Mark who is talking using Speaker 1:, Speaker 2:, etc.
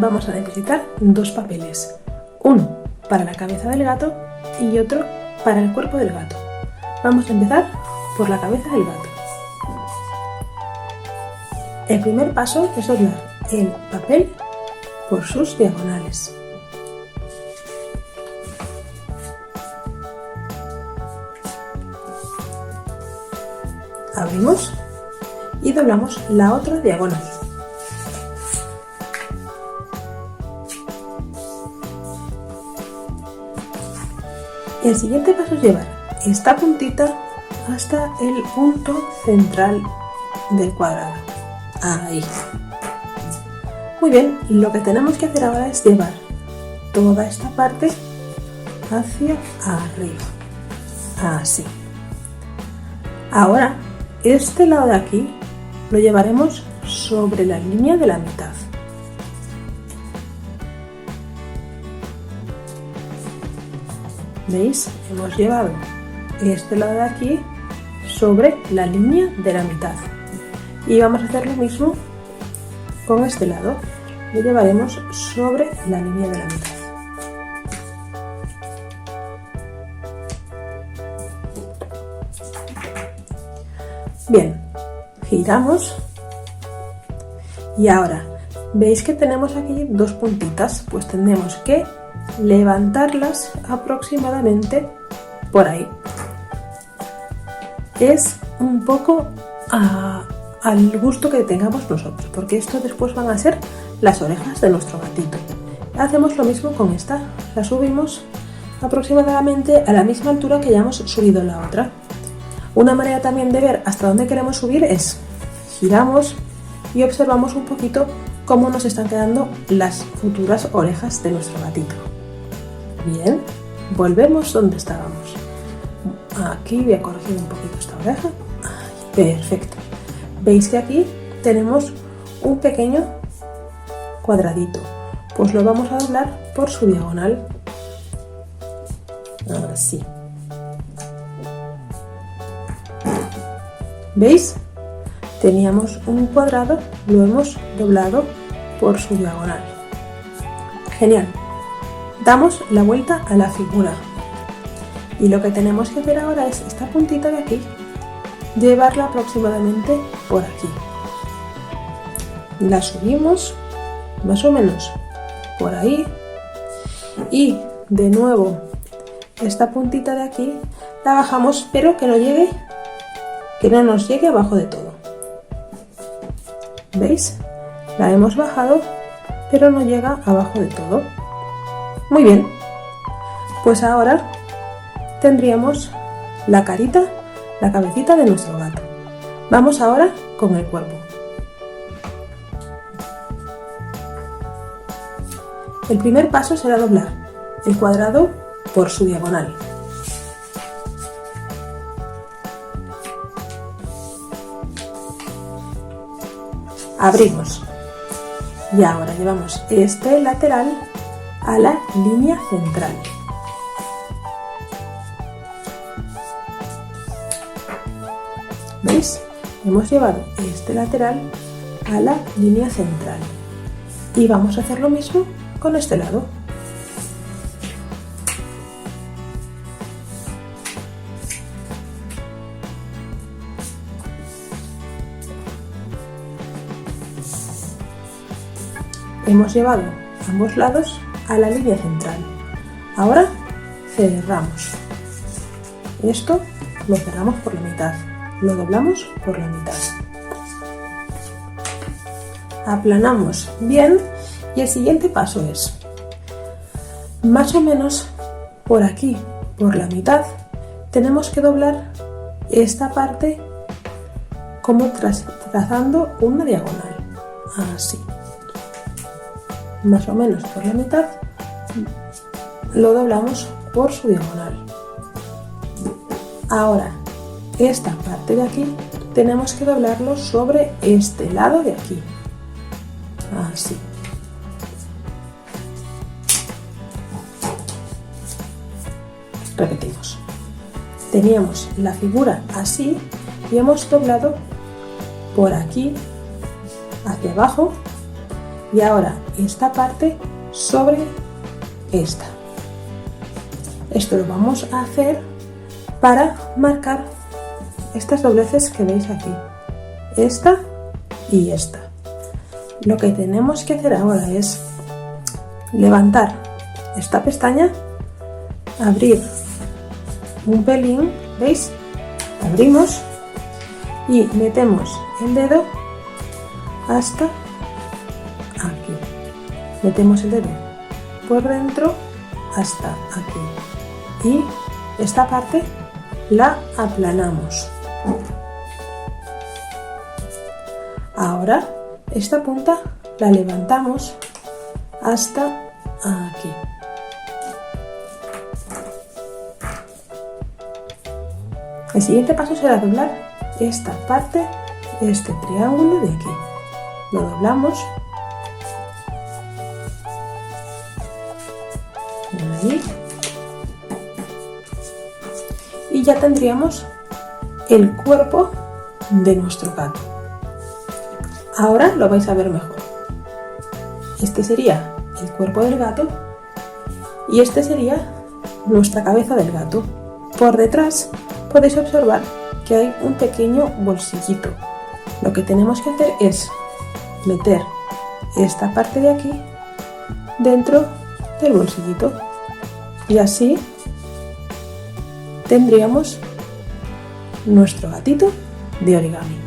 Speaker 1: vamos a necesitar dos papeles, uno para la cabeza del gato y otro para el cuerpo del gato. Vamos a empezar por la cabeza del gato. El primer paso es doblar el papel por sus diagonales. Abrimos y doblamos la otra diagonal. El siguiente paso es llevar esta puntita hasta el punto central del cuadrado. Ahí. Muy bien, lo que tenemos que hacer ahora es llevar toda esta parte hacia arriba. Así. Ahora, este lado de aquí lo llevaremos sobre la línea de la mitad. ¿Veis? Hemos llevado este lado de aquí sobre la línea de la mitad. Y vamos a hacer lo mismo con este lado. Lo llevaremos sobre la línea de la mitad. Bien, giramos y ahora, ¿veis que tenemos aquí dos puntitas? Pues tenemos que levantarlas aproximadamente por ahí. Es un poco al gusto que tengamos nosotros, porque esto después van a ser las orejas de nuestro gatito. Hacemos lo mismo con esta, la subimos aproximadamente a la misma altura que ya hemos subido la otra. Una manera también de ver hasta dónde queremos subir es giramos y observamos un poquito cómo nos están quedando las futuras orejas de nuestro gatito. Bien, volvemos donde estábamos. Aquí voy a corregir un poquito esta oreja. Perfecto. Veis que aquí tenemos un pequeño cuadradito. Pues lo vamos a doblar por su diagonal. Así. ¿Veis? Teníamos un cuadrado, lo hemos doblado por su diagonal. Genial. Damos la vuelta a la figura. Y lo que tenemos que hacer ahora es esta puntita de aquí, llevarla aproximadamente por aquí. La subimos más o menos por ahí. Y de nuevo esta puntita de aquí la bajamos, pero que no nos llegue abajo de todo. ¿Veis? La hemos bajado, pero no llega abajo de todo. Muy bien. Pues ahora tendríamos la carita, la cabecita de nuestro gato. Vamos ahora con el cuerpo. El primer paso será doblar el cuadrado por su diagonal. Abrimos y ahora llevamos este lateral a la línea central. ¿Veis? Hemos llevado este lateral a la línea central y vamos a hacer lo mismo con este lado. Hemos llevado ambos lados a la línea central. Ahora cerramos. Esto lo cerramos por la mitad. Lo doblamos por la mitad. Aplanamos bien y el siguiente paso es más o menos por aquí, por la mitad, tenemos que doblar esta parte como trazando una diagonal. Así. Más o menos por la mitad lo doblamos por su diagonal. Ahora, esta parte de aquí tenemos que doblarlo sobre este lado de aquí. Así. Repetimos. Teníamos la figura así y hemos doblado por aquí hacia abajo Y ahora esta parte sobre esta. Esto lo vamos a hacer para marcar estas dobleces que veis aquí, esta y esta. Lo que tenemos que hacer ahora es levantar esta pestaña, abrir un pelín, ¿veis? Abrimos y metemos el dedo hasta aquí. Metemos el dedo por dentro hasta aquí y esta parte la aplanamos. Ahora esta punta la levantamos hasta aquí. El siguiente paso será doblar esta parte, este triángulo de aquí. Lo doblamos ahí y ya tendríamos el cuerpo de nuestro gato. Ahora lo vais a ver mejor. Este sería el cuerpo del gato y este sería nuestra cabeza del gato. Por detrás podéis observar que hay un pequeño bolsillito. Lo que tenemos que hacer es meter esta parte de aquí dentro del bolsillito y así tendríamos nuestro gatito de origami.